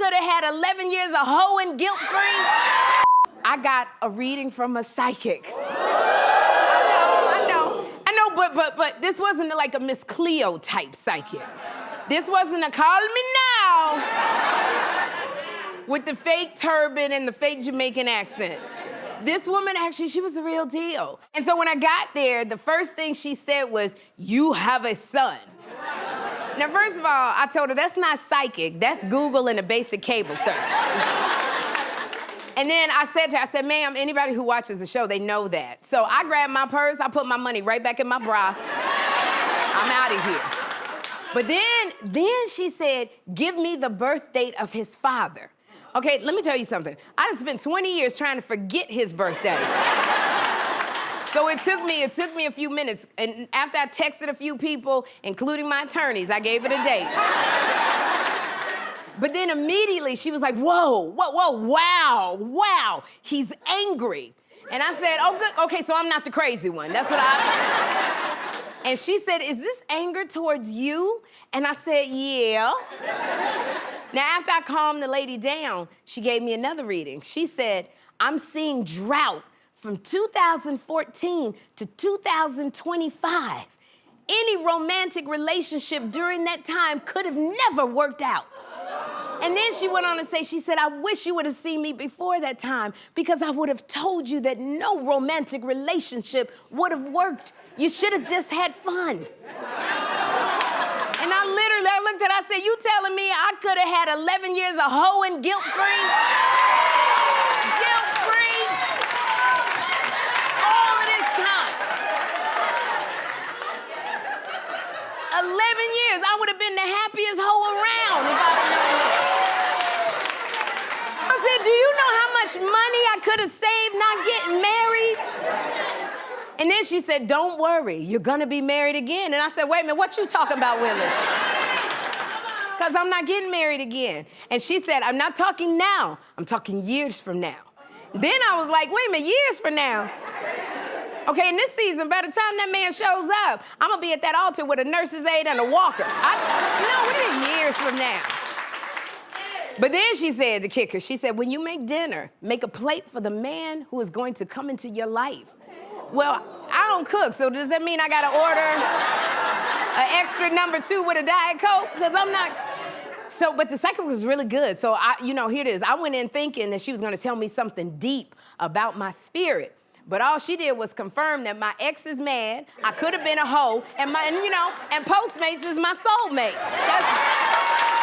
could have had 11 years of hoeing guilt-free. I got a reading from a psychic. I know, but this wasn't like a Miss Cleo type psychic. This wasn't a call me now with the fake turban and the fake Jamaican accent. This woman, actually, she was the real deal. And so when I got there, the first thing she said was, "You have a son." Now, first of all, I told her, that's not psychic. That's Google and a basic cable search. And then I said to her, ma'am, anybody who watches the show, they know that. So I grabbed my purse, I put my money right back in my bra. I'm out of here. But then she said, give me the birth date of his father. Okay, let me tell you something. I done spent 20 years trying to forget his birthday. So it took me a few minutes, and after I texted a few people, including my attorneys, I gave it a date. But then immediately she was like, whoa, wow, he's angry. And I said, oh, good, okay, so I'm not the crazy one. That's what And she said, is this anger towards you? And I said, yeah. Now, after I calmed the lady down, she gave me another reading. She said, I'm seeing drought from 2014 to 2025. Any romantic relationship during that time could have never worked out. And then she went on to say, she said, I wish you would have seen me before that time because I would have told you that no romantic relationship would have worked. You should have just had fun. And I looked at her, I said, you telling me I could have had 11 years of hoeing guilt-free? Guilt-free? All of this time. 11 years, I would have been the happiest hoe around if I would have known that. I said, do you know how much money I could have saved not getting married? And then she said, don't worry, you're gonna be married again. And I said, wait a minute, what you talking about, Willis? Because I'm not getting married again. And she said, I'm not talking now, I'm talking years from now. Then I was like, wait a minute, years from now? Okay, in this season, by the time that man shows up, I'm gonna be at that altar with a nurse's aide and a walker. What are years from now? But then she said, the kicker, she said, when you make dinner, make a plate for the man who is going to come into your life. Well, I don't cook, so does that mean I gotta order an extra #2 with a Diet Coke? Because I'm not... So, but the psychic was really good. So, here it is. I went in thinking that she was gonna tell me something deep about my spirit. But all she did was confirm that my ex is mad, I could have been a hoe, and Postmates is my soulmate. That's...